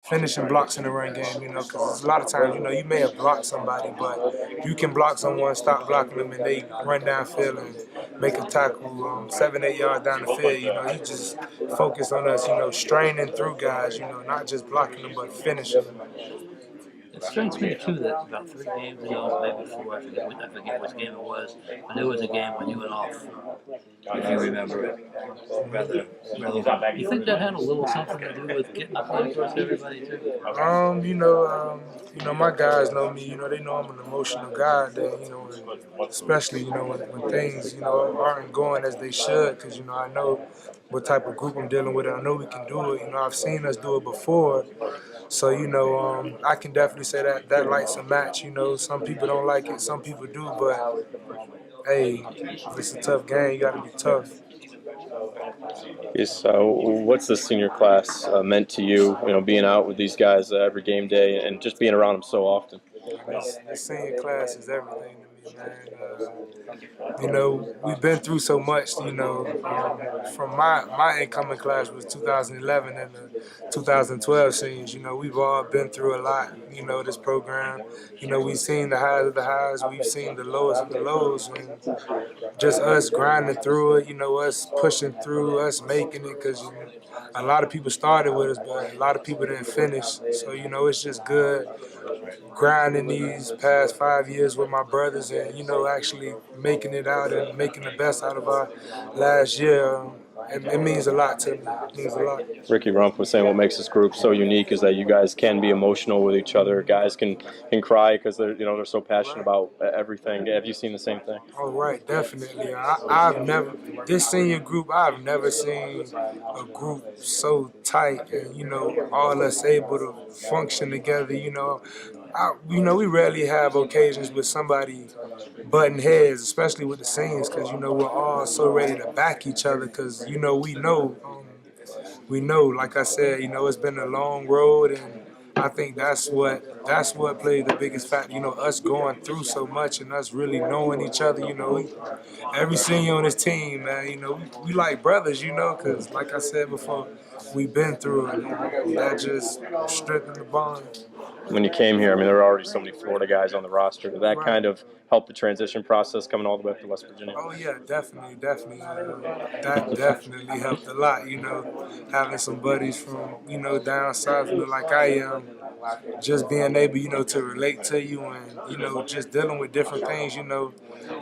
finishing blocks in the run game, because a lot of times, you may have blocked somebody, but you can block someone, stop blocking them, and they run downfield and make a tackle 7, 8 yards down the field. You just focus on us, straining through guys, not just blocking them, but finishing them. It strikes me too that about 3 games ago, maybe four, I forget which game it was, but there was a game when you went off, if you remember it. You think that had a little something to do with getting the point across to everybody too? My guys know me. They know I'm an emotional guy. That especially when things aren't going as they should, because I know what type of group I'm dealing with. I know we can do it. I've seen us do it before. So I can definitely say that lights a match. Some people don't like it, some people do, but hey, it's a tough game. You got to be tough. What's the senior class meant to you? Being out with these guys every game day and just being around them so often. This senior class is everything to me, man. We've been through so much. From my incoming class was 2011 and the 2012 seniors. We've all been through a lot. This program. We've seen the highs of the highs. We've seen the lowest of the lows. And just us grinding through it. Us pushing through, us making it. Because a lot of people started with us, but a lot of people didn't finish. So it's just good grinding these past 5 years with my brothers and, actually making it out and making the best out of our last year. It means a lot to me. It means a lot. Ricky Rumpf was saying what makes this group so unique is that you guys can be emotional with each other. Guys can cry because they're so passionate about everything. Have you seen the same thing? Oh, right, definitely. I've never, this senior group, I've never seen a group so tight and, all us able to function together. We rarely have occasions with somebody butting heads, especially with the seniors, because, we're all so ready to back each other because, we know, like I said, it's been a long road, and I think that's what played the biggest factor. Us going through so much and us really knowing each other. Every senior on this team, man. We like brothers. Because like I said before, we've been through it. And that just strengthened the bond. When you came here, there were already so many Florida guys on the roster. Did that kind of help the transition process coming all the way up to West Virginia? Oh yeah, definitely. That definitely helped a lot. Having some buddies from down south, like I am, just being able to relate to you and just dealing with different things.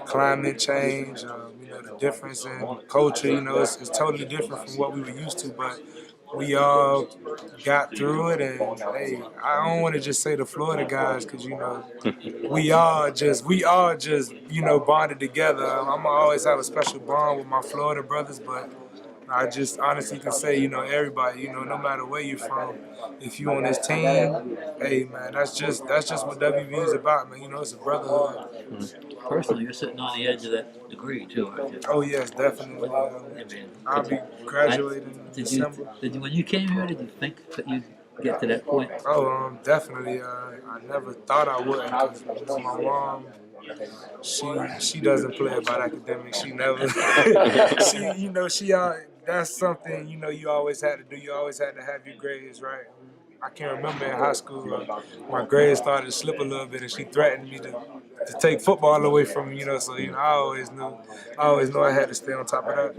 Climate change. The difference in culture. It's totally different from what we were used to, but we all got through it, and hey, I don't want to just say the Florida guys because we all just bonded together. I'm gonna always have a special bond with my Florida brothers, but I just honestly can say everybody, no matter where you're from, if you on this team, hey man, that's just what WV is about, man. It's a brotherhood. Personally, you're sitting on the edge of that degree too, aren't you? Oh yes, definitely. I'll be graduating in December. When you came here, did you think that you'd get to that point? Oh, definitely. I never thought I would because my mom, she doesn't play about academics. She never. That's something you always had to do. You always had to have your grades right. I can remember in high school, my grades started to slip a little bit, and she threatened me to take football away from me. So I always knew I had to stay on top of that.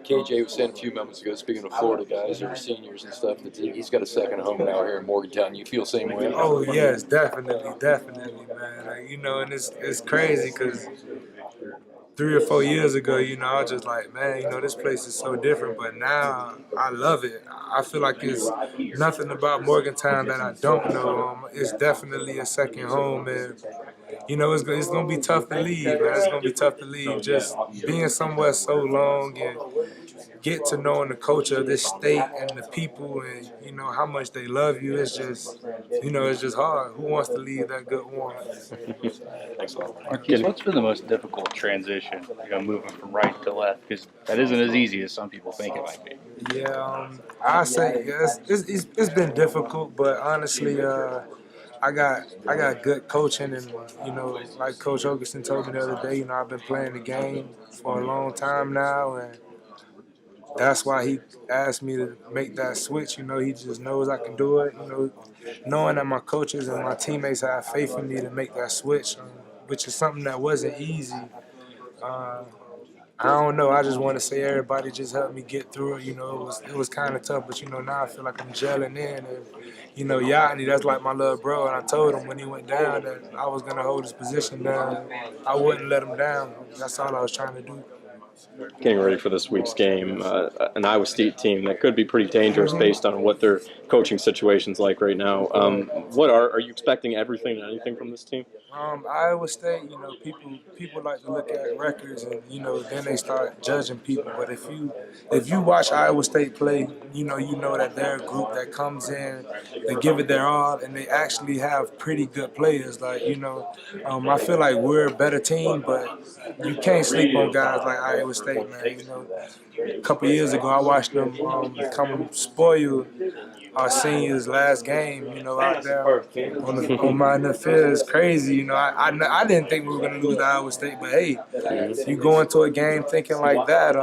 KJ was saying a few moments ago, speaking of Florida guys or seniors and stuff, that he's got a second home now here in Morgantown. You feel the same way? Oh yes, definitely, man. And it's crazy because 3 or 4 years ago, I was just like, man, this place is so different. But now I love it. I feel like it's nothing about Morgantown that I don't know. It's definitely a second home, and it's gonna be tough to leave, man. It's gonna be tough to leave. Just being somewhere so long and get to knowing the culture of this state and the people, and how much they love you. It's just, it's just hard. Who wants to leave that good one? Marquis, what's been the most difficult transition, moving from right to left? Because that isn't as easy as some people think it might be. Yeah, I say yes. It's been difficult, but honestly, I got good coaching, and like Coach Ogerson told me the other day, I've been playing the game for a long time now, and that's why he asked me to make that switch. You know, he just knows I can do it. You know, knowing that my coaches and my teammates have faith in me to make that switch, which is something that wasn't easy. Uh, I don't know. I just want to say everybody just helped me get through it. You know, it was kind of tough, but you know now I feel like I'm gelling in. And you know, Yachty, that's like my little bro. And I told him when he went down that I was gonna hold his position down. I wouldn't let him down. That's all I was trying to do. Getting ready for this week's game, an Iowa State team that could be pretty dangerous based on what their coaching situation's like right now. What are you expecting everything and anything from this team? Iowa State, you know, people like to look at records and you know then they start judging people. But if you watch Iowa State play, you know that they're a group that comes in, they give it their all, and they actually have pretty good players. Like I feel like we're a better team, but you can't sleep on guys like Iowa State, man. You know, a couple years ago I watched them come spoil our seniors' last game, you know, out there on my NFL is crazy. You know, I didn't think we were going to lose to Iowa State, but hey, you go into a game thinking like that,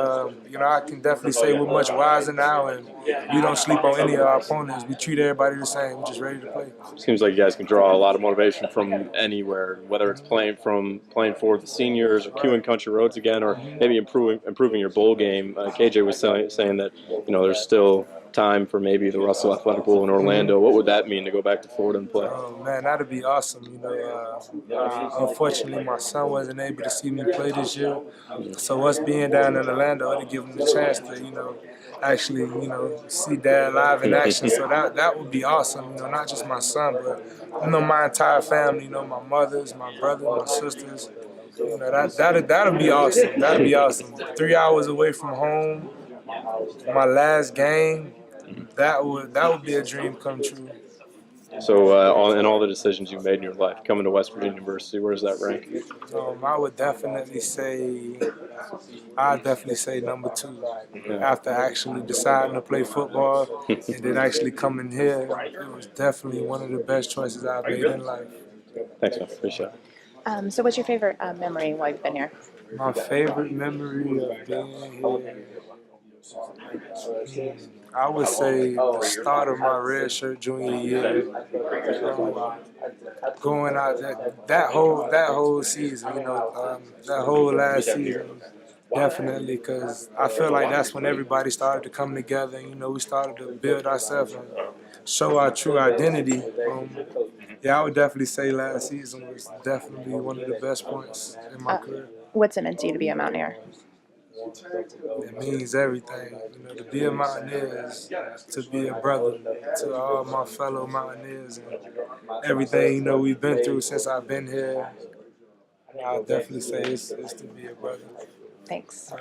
you know, I can definitely say we're much wiser now, and we don't sleep on any of our opponents. We treat everybody the same. We're just ready to play. Seems like you guys can draw a lot of motivation from anywhere, whether it's playing for the seniors or queuing country roads again, or maybe improving your bowl game. KJ was saying that there's still time for maybe the Russell Athletic Bowl in Orlando. What would that mean to go back to Florida and play? Oh man, that'd be awesome. You know, unfortunately, my son wasn't able to see me play this year, so us being down in Orlando, it'd give him the chance to, actually, see Dad live in action. So that would be awesome. You know, not just my son, but my entire family. You know, my mothers, my brothers, my sisters. You know, that'd be awesome. That'd be awesome. 3 hours away from home, my last game. That would be a dream come true. So, in all the decisions you've made in your life, coming to West Virginia University, where does that rank? I would definitely say, I'd definitely say number 2. After actually deciding to play football and then actually coming here, it was definitely one of the best choices I've made in life. Thanks, man. Appreciate it. So what's your favorite memory while you've been here? My favorite memory of being here, I would say the start of my redshirt junior year, going out that whole season, that whole last season, definitely, because I feel like that's when everybody started to come together. We started to build ourselves and show our true identity. Yeah, I would definitely say last season was definitely one of the best points in my career. What's it meant to you to be a Mountaineer? It means everything. To be a Mountaineer is to be a brother to all my fellow Mountaineers and everything, we've been through since I've been here. I'll definitely say it's to be a brother. Thanks.